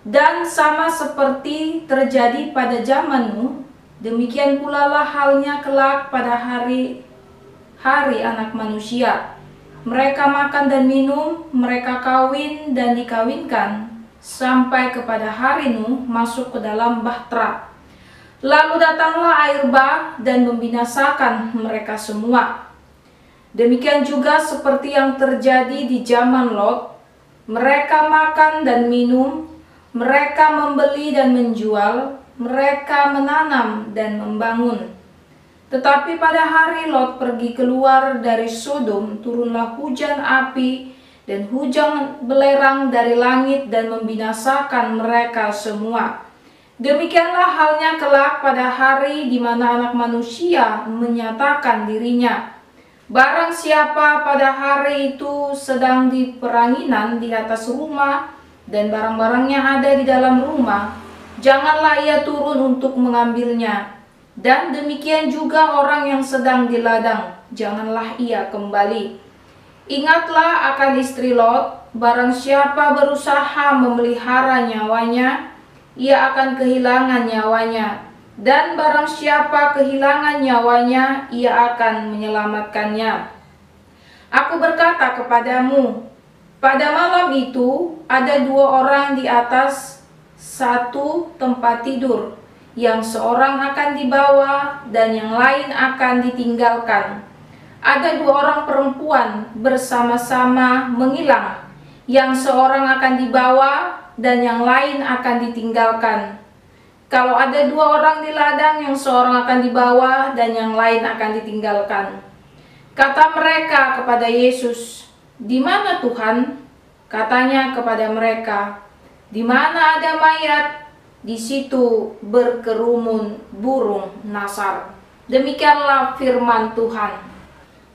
Dan sama seperti terjadi pada zamanmu, demikian pula lah halnya kelak pada hari Anak Manusia. Mereka makan dan minum, mereka kawin dan dikawinkan, sampai kepada hari Nuh masuk ke dalam bahtera. Lalu datanglah air bah dan membinasakan mereka semua. Demikian juga seperti yang terjadi di zaman Lot. Mereka makan dan minum, mereka membeli dan menjual, mereka menanam dan membangun. Tetapi pada hari Lot pergi keluar dari Sodom, turunlah hujan api dan hujan belerang dari langit dan membinasakan mereka semua. Demikianlah halnya kelak pada hari di mana Anak Manusia menyatakan dirinya. Barang siapa pada hari itu sedang di peranginan di atas rumah dan barang-barangnya ada di dalam rumah, janganlah ia turun untuk mengambilnya. Dan demikian juga orang yang sedang di ladang, janganlah ia kembali. Ingatlah akan istri Lot, barang siapa berusaha memelihara nyawanya, ia akan kehilangan nyawanya, dan barang siapa kehilangan nyawanya, ia akan menyelamatkannya. Aku berkata kepadamu, pada malam itu ada dua orang di atas satu tempat tidur, yang seorang akan dibawa dan yang lain akan ditinggalkan. Ada dua orang perempuan bersama-sama mengilang, yang seorang akan dibawa dan yang lain akan ditinggalkan. Kalau ada dua orang di ladang, yang seorang akan dibawa dan yang lain akan ditinggalkan. Kata mereka kepada Yesus, "Di mana Tuhan?" Katanya kepada mereka, "Di mana ada mayat, di situ berkerumun burung nasar." Demikianlah firman Tuhan.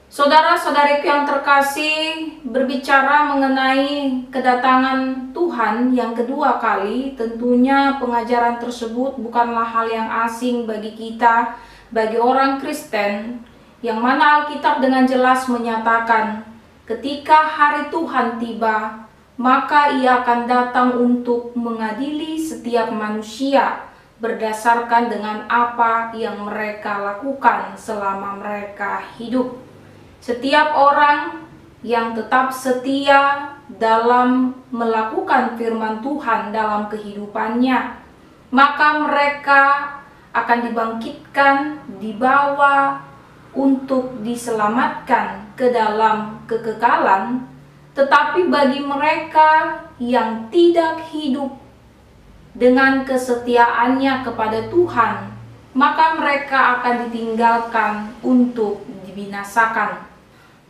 Saudara-saudariku yang terkasih, berbicara mengenai kedatangan Tuhan yang kedua kali, tentunya pengajaran tersebut bukanlah hal yang asing bagi kita, bagi orang Kristen, yang mana Alkitab dengan jelas menyatakan, ketika hari Tuhan tiba, maka Ia akan datang untuk mengadili setiap manusia berdasarkan dengan apa yang mereka lakukan selama mereka hidup. Setiap orang yang tetap setia dalam melakukan firman Tuhan dalam kehidupannya, maka mereka akan dibangkitkan, dibawa untuk diselamatkan ke dalam kekekalan. Tetapi bagi mereka yang tidak hidup dengan kesetiaannya kepada Tuhan, maka mereka akan ditinggalkan untuk dibinasakan.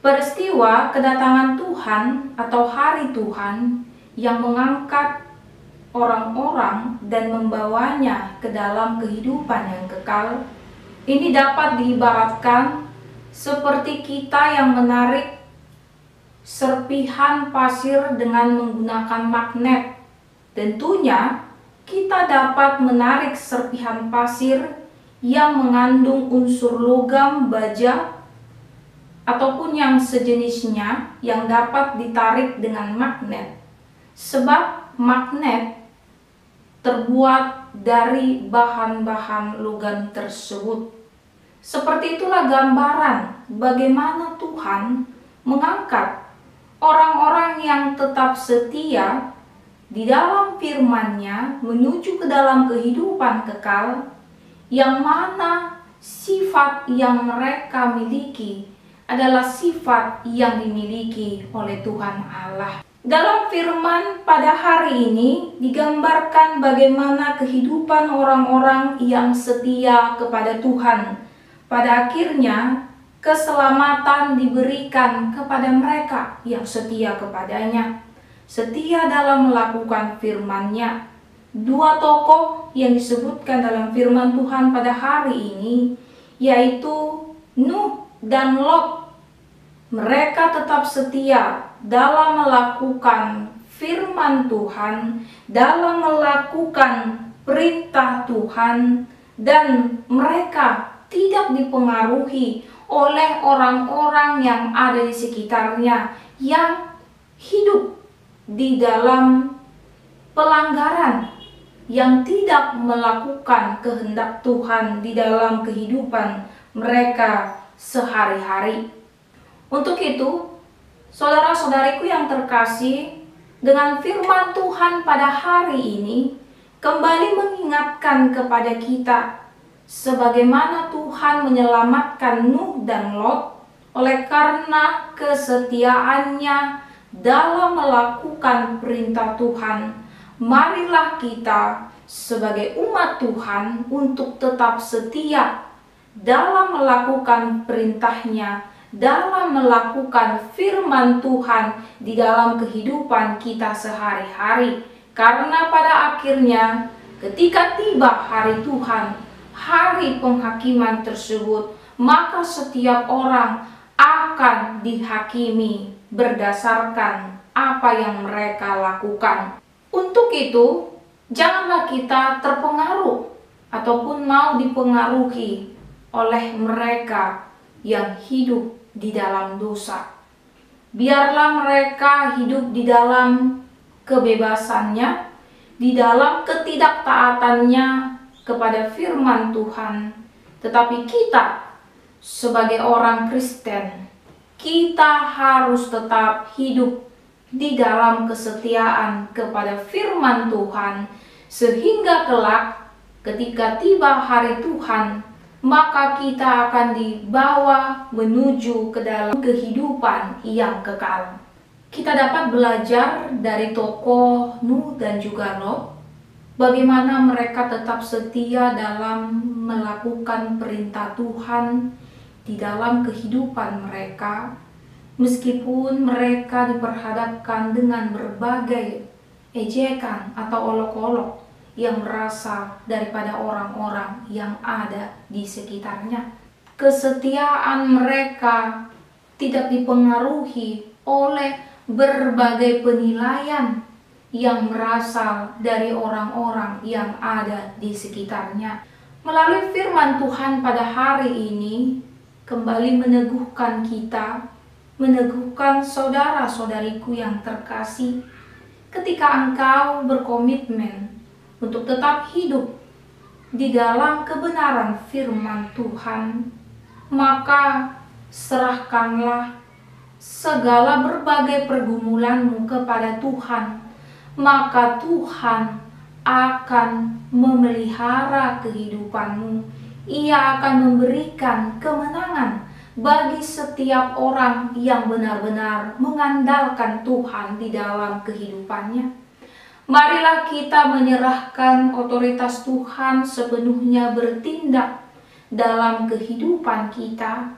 Peristiwa kedatangan Tuhan atau hari Tuhan yang mengangkat orang-orang dan membawanya ke dalam kehidupan yang kekal, ini dapat diibaratkan seperti kita yang menarik serpihan pasir dengan menggunakan magnet. Tentunya kita dapat menarik serpihan pasir yang mengandung unsur logam, baja, ataupun yang sejenisnya yang dapat ditarik dengan magnet. Sebab magnet terbuat dari bahan-bahan logam tersebut. Seperti itulah gambaran bagaimana Tuhan mengangkat orang-orang yang tetap setia di dalam firman-Nya menuju ke dalam kehidupan kekal, yang mana sifat yang mereka miliki adalah sifat yang dimiliki oleh Tuhan Allah. Dalam firman pada hari ini digambarkan bagaimana kehidupan orang-orang yang setia kepada Tuhan. Pada akhirnya keselamatan diberikan kepada mereka yang setia kepadanya, setia dalam melakukan firman-Nya. Dua tokoh yang disebutkan dalam firman Tuhan pada hari ini, yaitu Nuh dan Lot. Mereka tetap setia dalam melakukan firman Tuhan, dalam melakukan perintah Tuhan, dan mereka tidak dipengaruhi oleh orang-orang yang ada di sekitarnya yang hidup di dalam pelanggaran, yang tidak melakukan kehendak Tuhan di dalam kehidupan mereka sehari-hari. Untuk itu, saudara-saudariku yang terkasih, dengan firman Tuhan pada hari ini kembali mengingatkan kepada kita sebagaimana Tuhan menyelamatkan Nuh dan Lot oleh karena kesetiaannya dalam melakukan perintah Tuhan. Marilah kita sebagai umat Tuhan untuk tetap setia dalam melakukan perintah-Nya, dalam melakukan firman Tuhan di dalam kehidupan kita sehari-hari. Karena pada akhirnya ketika tiba hari Tuhan, hari penghakiman tersebut, maka setiap orang akan dihakimi berdasarkan apa yang mereka lakukan. Untuk itu, janganlah kita terpengaruh ataupun mau dipengaruhi oleh mereka yang hidup di dalam dosa. Biarlah mereka hidup di dalam kebebasannya, di dalam ketidaktaatannya kepada firman Tuhan. Tetapi kita sebagai orang Kristen, kita harus tetap hidup di dalam kesetiaan kepada firman Tuhan, sehingga kelak ketika tiba hari Tuhan, maka kita akan dibawa menuju ke dalam kehidupan yang kekal. Kita dapat belajar dari tokoh Nuh dan juga Lot, bagaimana mereka tetap setia dalam melakukan perintah Tuhan di dalam kehidupan mereka, meskipun mereka diperhadapkan dengan berbagai ejekan atau olok-olok yang berasal daripada orang-orang yang ada di sekitarnya. Kesetiaan mereka tidak dipengaruhi oleh berbagai penilaian yang berasal dari orang-orang yang ada di sekitarnya. Melalui firman Tuhan pada hari ini kembali meneguhkan kita, meneguhkan saudara-saudariku yang terkasih, ketika engkau berkomitmen untuk tetap hidup di dalam kebenaran firman Tuhan, maka serahkanlah segala berbagai pergumulanmu kepada Tuhan, maka Tuhan akan memelihara kehidupanmu. Ia akan memberikan kemenangan bagi setiap orang yang benar-benar mengandalkan Tuhan di dalam kehidupannya. Marilah kita menyerahkan otoritas Tuhan sepenuhnya bertindak dalam kehidupan kita,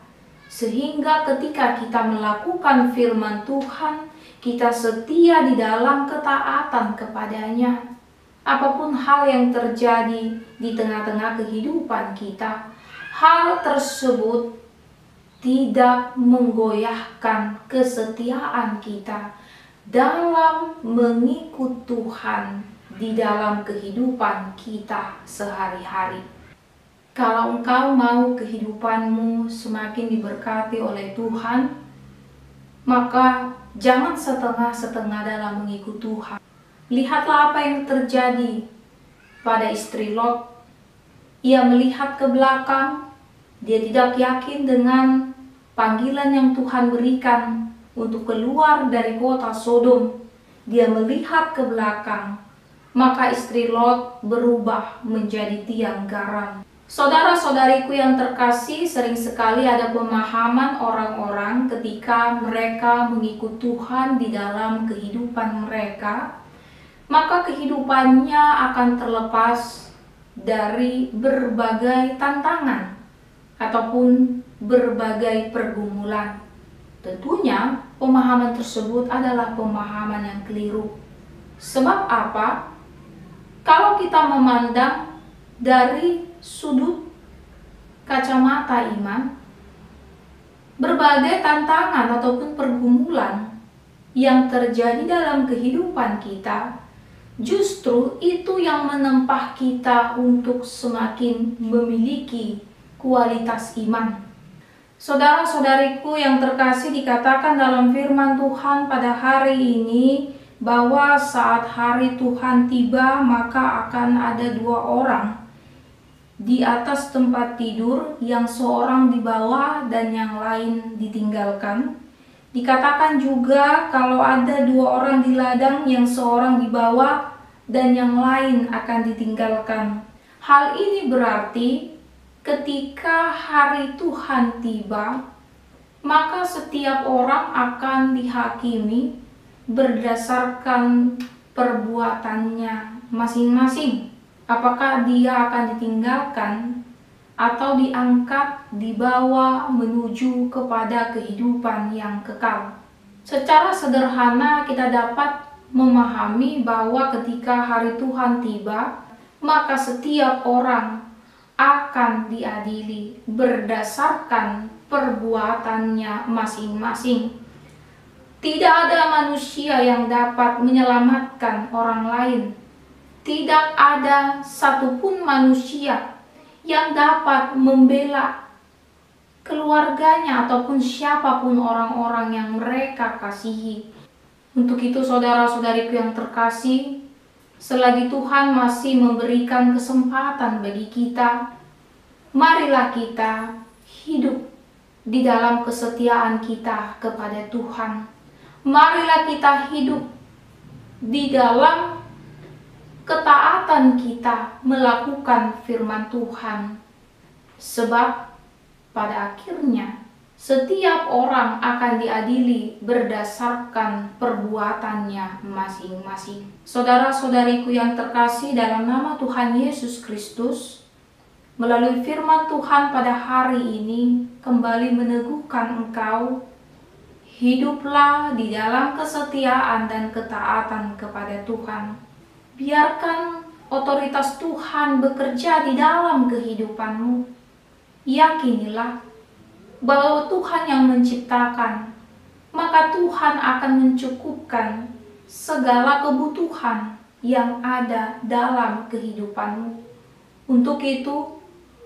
sehingga ketika kita melakukan firman Tuhan, kita setia di dalam ketaatan kepadanya. Apapun hal yang terjadi di tengah-tengah kehidupan kita, hal tersebut tidak menggoyahkan kesetiaan kita dalam mengikut Tuhan di dalam kehidupan kita sehari-hari. Kalau engkau mau kehidupanmu semakin diberkati oleh Tuhan, maka jangan setengah-setengah dalam mengikut Tuhan. Lihatlah apa yang terjadi pada istri Lot. Ia melihat ke belakang. Dia tidak yakin dengan panggilan yang Tuhan berikan untuk keluar dari kota Sodom. Dia melihat ke belakang, maka istri Lot berubah menjadi tiang garam. Saudara-saudariku yang terkasih, sering sekali ada pemahaman orang-orang ketika mereka mengikut Tuhan di dalam kehidupan mereka, maka kehidupannya akan terlepas dari berbagai tantangan ataupun berbagai pergumulan. Tentunya pemahaman tersebut adalah pemahaman yang keliru. Sebab apa? Kalau kita memandang dari sudut kacamata iman, berbagai tantangan ataupun pergumulan yang terjadi dalam kehidupan kita, justru itu yang menempa kita untuk semakin memiliki kualitas iman. Saudara-saudariku yang terkasih, dikatakan dalam firman Tuhan pada hari ini bahwa saat hari Tuhan tiba, maka akan ada 2 orang di atas tempat tidur, yang seorang di bawah dan yang lain ditinggalkan. Dikatakan juga kalau ada 2 orang di ladang, yang seorang di bawah dan yang lain akan ditinggalkan. Hal ini berarti ketika hari Tuhan tiba, maka setiap orang akan dihakimi berdasarkan perbuatannya masing-masing. Apakah dia akan ditinggalkan atau diangkat, dibawa menuju kepada kehidupan yang kekal. Secara sederhana kita dapat memahami bahwa ketika hari Tuhan tiba, maka setiap orang akan diadili berdasarkan perbuatannya masing-masing. Tidak ada manusia yang dapat menyelamatkan orang lain. Tidak ada satupun manusia yang dapat membela keluarganya ataupun siapapun orang-orang yang mereka kasihi. Untuk itu saudara-saudariku yang terkasih, selagi Tuhan masih memberikan kesempatan bagi kita, marilah kita hidup di dalam kesetiaan kita kepada Tuhan. Marilah kita hidup di dalam ketaatan kita melakukan firman Tuhan. Sebab pada akhirnya setiap orang akan diadili berdasarkan perbuatannya masing-masing. Saudara-saudariku yang terkasih, dalam nama Tuhan Yesus Kristus, melalui firman Tuhan pada hari ini kembali meneguhkan engkau, hiduplah di dalam kesetiaan dan ketaatan kepada Tuhan. Biarkan otoritas Tuhan bekerja di dalam kehidupanmu. Yakinilah bahwa Tuhan yang menciptakan, maka Tuhan akan mencukupkan segala kebutuhan yang ada dalam kehidupanmu. Untuk itu,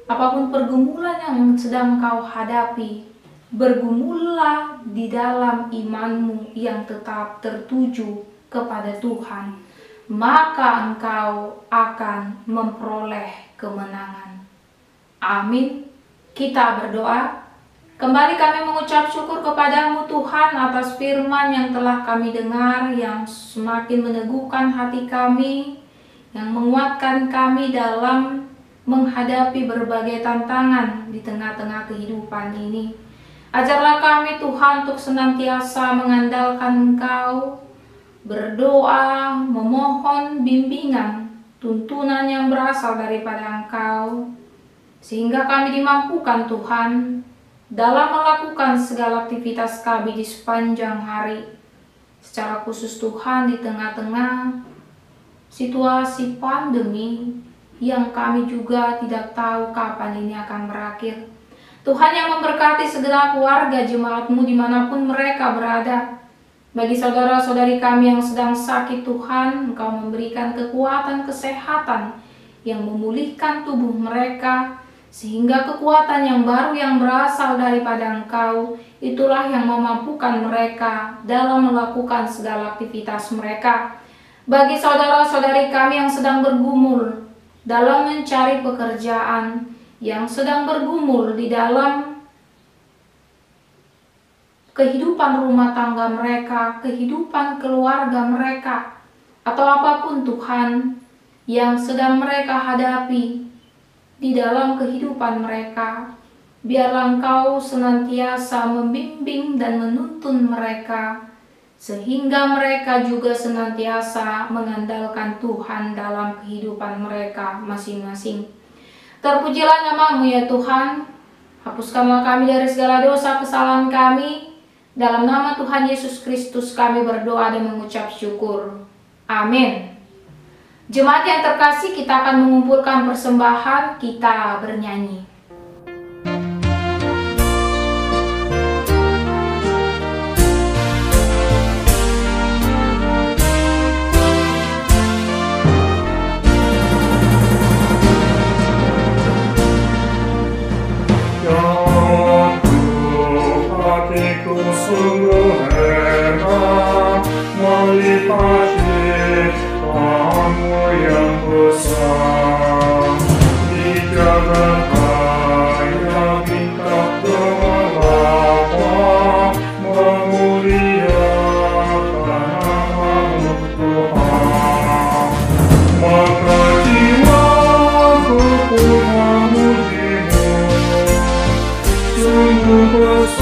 apapun pergumulan yang sedang kau hadapi, bergumullah di dalam imanmu yang tetap tertuju kepada Tuhan, maka engkau akan memperoleh kemenangan. Amin. Kita berdoa. Kembali kami mengucap syukur kepadamu Tuhan atas firman yang telah kami dengar, yang semakin meneguhkan hati kami, yang menguatkan kami dalam menghadapi berbagai tantangan di tengah-tengah kehidupan ini. Ajarlah kami Tuhan untuk senantiasa mengandalkan Engkau, berdoa, memohon bimbingan, tuntunan yang berasal daripada Engkau, sehingga kami dimampukan Tuhan dalam melakukan segala aktivitas kami di sepanjang hari. Secara khusus Tuhan di tengah-tengah situasi pandemi yang kami juga tidak tahu kapan ini akan berakhir. Tuhan yang memberkati segala keluarga jemaat-Mu dimanapun mereka berada. Bagi saudara-saudari kami yang sedang sakit, Tuhan, Engkau memberikan kekuatan kesehatan yang memulihkan tubuh mereka, sehingga kekuatan yang baru yang berasal daripada Engkau, itulah yang memampukan mereka dalam melakukan segala aktivitas mereka. Bagi saudara-saudari kami yang sedang bergumul dalam mencari pekerjaan, yang sedang bergumul di dalam kehidupan rumah tangga mereka, kehidupan keluarga mereka, atau apapun Tuhan yang sedang mereka hadapi di dalam kehidupan mereka, biarlah Engkau senantiasa membimbing dan menuntun mereka, sehingga mereka juga senantiasa mengandalkan Tuhan dalam kehidupan mereka masing-masing. Terpujilah nama-Mu ya Tuhan. Hapuskanlah kami dari segala dosa kesalahan kami. Dalam nama Tuhan Yesus Kristus kami berdoa dan mengucap syukur. Amin. Jemaat yang terkasih, kita akan mengumpulkan persembahan, kita bernyanyi. Sungguh hebat melihat Tuhanmu yang besar di jagat raya, bintang gemerlap memuliakan nama-Mu Tuhan. Maka jiwaku pun memuji-Mu, sungguh besar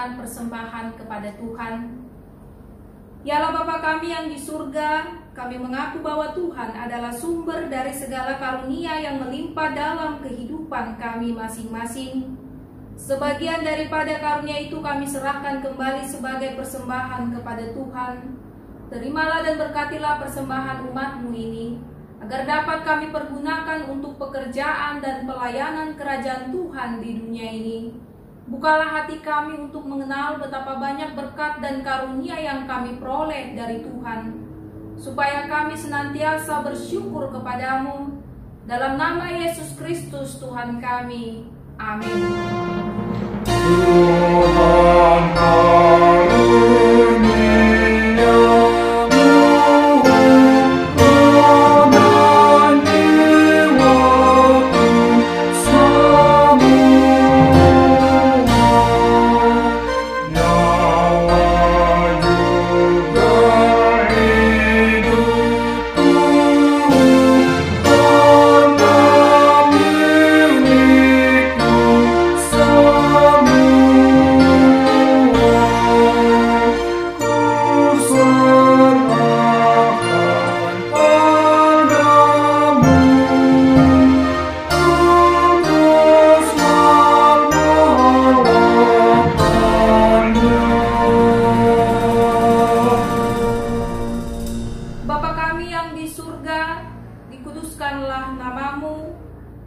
persembahan kepada Tuhan. Ya Allah Bapa kami yang di surga, kami mengaku bahwa Tuhan adalah sumber dari segala karunia yang melimpah dalam kehidupan kami masing-masing. Sebagian daripada karunia itu kami serahkan kembali sebagai persembahan kepada Tuhan. Terimalah dan berkatilah persembahan umat-Mu ini, agar dapat kami pergunakan untuk pekerjaan dan pelayanan kerajaan Tuhan di dunia ini. Bukalah hati kami untuk mengenal betapa banyak berkat dan karunia yang kami peroleh dari Tuhan, supaya kami senantiasa bersyukur kepadamu. Dalam nama Yesus Kristus Tuhan kami. Amin. Tuhan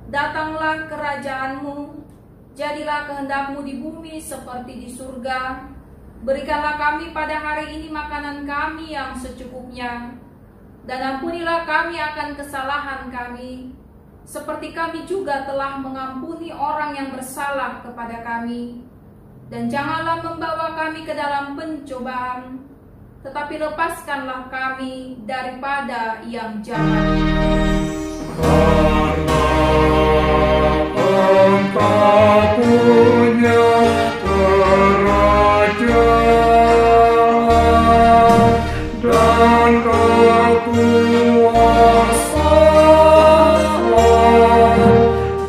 datanglah kerajaan-Mu, jadilah kehendak-Mu di bumi seperti di surga. Berikanlah kami pada hari ini makanan kami yang secukupnya, dan ampunilah kami akan kesalahan kami, seperti kami juga telah mengampuni orang yang bersalah kepada kami. Dan janganlah membawa kami ke dalam pencobaan, tetapi lepaskanlah kami daripada yang jahat. Engkau punya kerajaan dan kekuasaan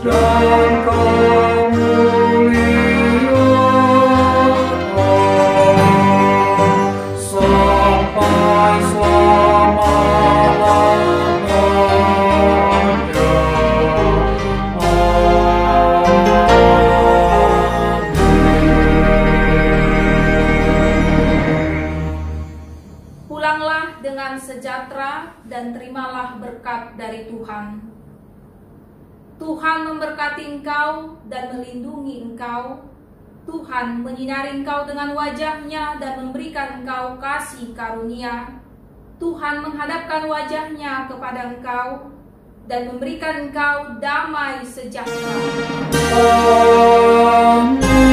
dan kemuliaan sampai selama-lamanya. sejahtera dan terimalah berkat dari Tuhan. Tuhan memberkati engkau dan melindungi engkau. Tuhan menyinari engkau dengan wajah-Nya dan memberikan engkau kasih karunia. Tuhan menghadapkan wajah-Nya kepada engkau dan memberikan engkau damai sejahtera. Amin.